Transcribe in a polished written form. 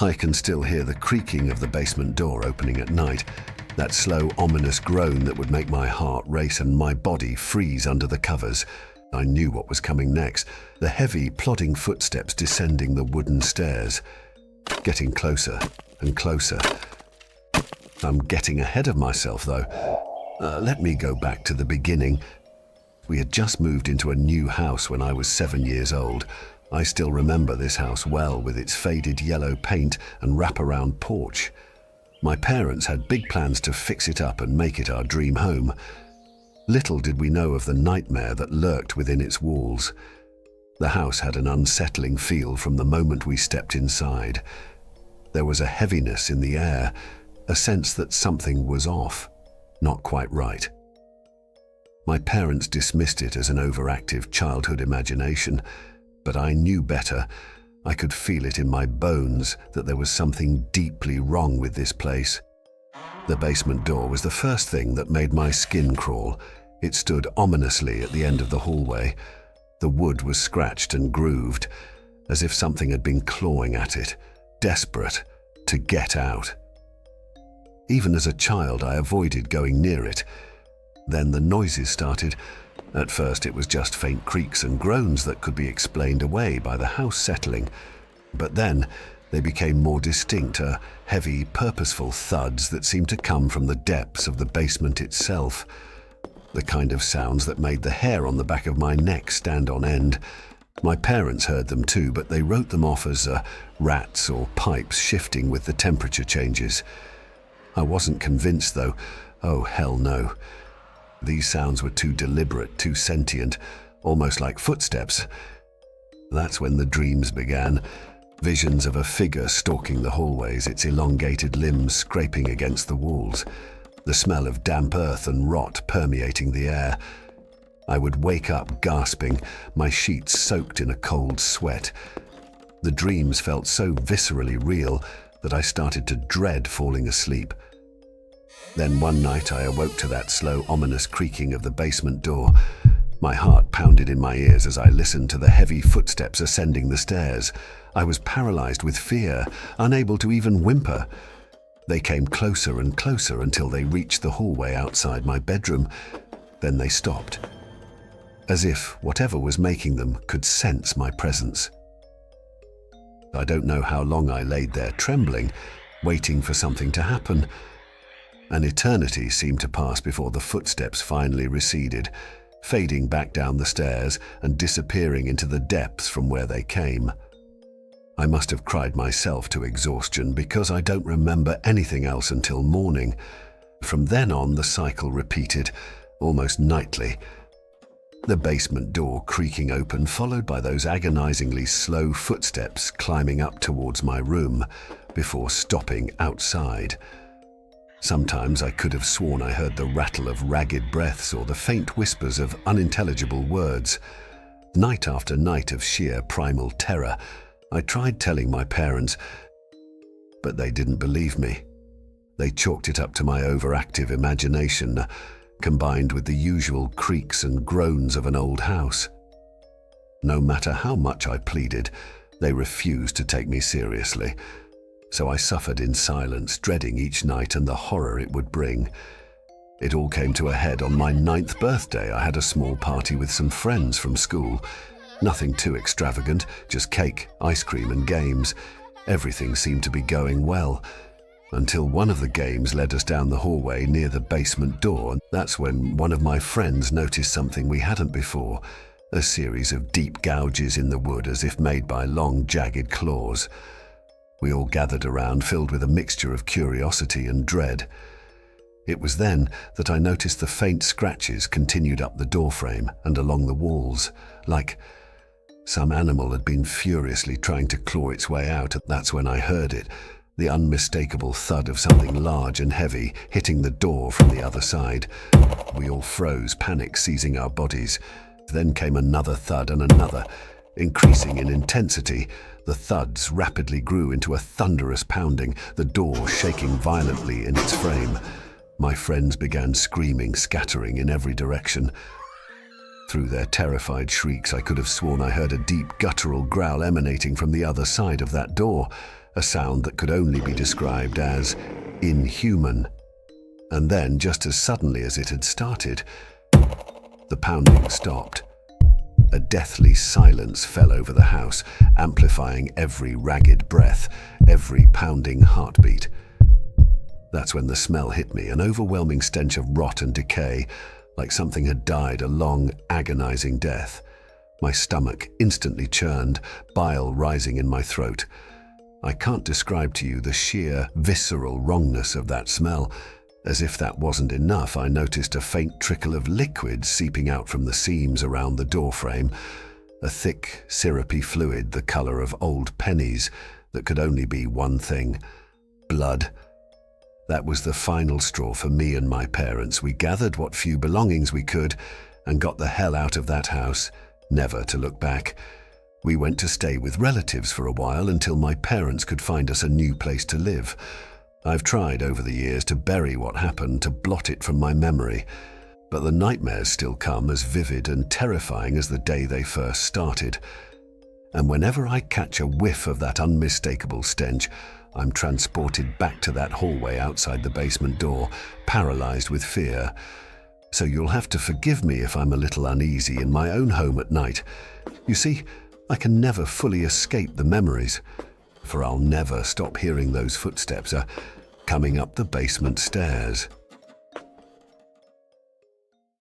I can still hear the creaking of the basement door opening at night, that slow, ominous groan that would make my heart race and my body freeze under the covers. I knew what was coming next, the heavy, plodding footsteps descending the wooden stairs. Getting closer and closer. I'm getting ahead of myself, though. Let me go back to the beginning. We had just moved into a new house when I was 7 years old. I still remember this house well, with its faded yellow paint and wraparound porch. My parents had big plans to fix it up and make it our dream home. Little did we know of the nightmare that lurked within its walls. The house had an unsettling feel from the moment we stepped inside. There was a heaviness in the air, a sense that something was off, not quite right. My parents dismissed it as an overactive childhood imagination, but I knew better. I could feel it in my bones that there was something deeply wrong with this place. The basement door was the first thing that made my skin crawl. It stood ominously at the end of the hallway. The wood was scratched and grooved, as if something had been clawing at it, desperate to get out. Even as a child, I avoided going near it. Then the noises started. At first, it was just faint creaks and groans that could be explained away by the house settling. But then, they became more distinct, heavy, purposeful thuds that seemed to come from the depths of the basement itself. The kind of sounds that made the hair on the back of my neck stand on end. My parents heard them too, but they wrote them off as rats or pipes shifting with the temperature changes. I wasn't convinced, though. Oh, hell no. These sounds were too deliberate, too sentient, almost like footsteps. That's when the dreams began. Visions of a figure stalking the hallways, its elongated limbs scraping against the walls. The smell of damp earth and rot permeating the air. I would wake up gasping, my sheets soaked in a cold sweat. The dreams felt so viscerally real that I started to dread falling asleep. Then one night I awoke to that slow, ominous creaking of the basement door. My heart pounded in my ears as I listened to the heavy footsteps ascending the stairs. I was paralyzed with fear, unable to even whimper. They came closer and closer until they reached the hallway outside my bedroom. Then they stopped, as if whatever was making them could sense my presence. I don't know how long I laid there trembling, waiting for something to happen. An eternity seemed to pass before the footsteps finally receded, fading back down the stairs and disappearing into the depths from where they came. I must have cried myself to exhaustion because I don't remember anything else until morning. From then on, the cycle repeated, almost nightly. The basement door creaking open, followed by those agonizingly slow footsteps climbing up towards my room, before stopping outside. Sometimes I could have sworn I heard the rattle of ragged breaths or the faint whispers of unintelligible words. Night after night of sheer primal terror, I tried telling my parents, but they didn't believe me. They chalked it up to my overactive imagination, combined with the usual creaks and groans of an old house. No matter how much I pleaded, they refused to take me seriously. So I suffered in silence, dreading each night and the horror it would bring. It all came to a head on my 9th birthday. I had a small party with some friends from school. Nothing too extravagant, just cake, ice cream and games. Everything seemed to be going well, until one of the games led us down the hallway near the basement door. That's when one of my friends noticed something we hadn't before, a series of deep gouges in the wood as if made by long, jagged claws. We all gathered around, filled with a mixture of curiosity and dread. It was then that I noticed the faint scratches continued up the doorframe and along the walls, like some animal had been furiously trying to claw its way out. That's when I heard it, the unmistakable thud of something large and heavy hitting the door from the other side. We all froze, panic seizing our bodies. Then came another thud and another, increasing in intensity. The thuds rapidly grew into a thunderous pounding, the door shaking violently in its frame. My friends began screaming, scattering in every direction. Through their terrified shrieks, I could have sworn I heard a deep guttural growl emanating from the other side of that door, a sound that could only be described as inhuman. And then, just as suddenly as it had started, the pounding stopped. A deathly silence fell over the house, amplifying every ragged breath, every pounding heartbeat. That's when the smell hit me, an overwhelming stench of rot and decay, like something had died a long, agonizing death. My stomach instantly churned, bile rising in my throat. I can't describe to you the sheer, visceral wrongness of that smell. As if that wasn't enough, I noticed a faint trickle of liquid seeping out from the seams around the doorframe, a thick, syrupy fluid the color of old pennies that could only be one thing: blood. That was the final straw for me and my parents. We gathered what few belongings we could and got the hell out of that house, never to look back. We went to stay with relatives for a while until my parents could find us a new place to live. I've tried over the years to bury what happened, to blot it from my memory, but the nightmares still come as vivid and terrifying as the day they first started. And whenever I catch a whiff of that unmistakable stench, I'm transported back to that hallway outside the basement door, paralyzed with fear. So you'll have to forgive me if I'm a little uneasy in my own home at night. You see, I can never fully escape the memories, for I'll never stop hearing those footsteps coming up the basement stairs.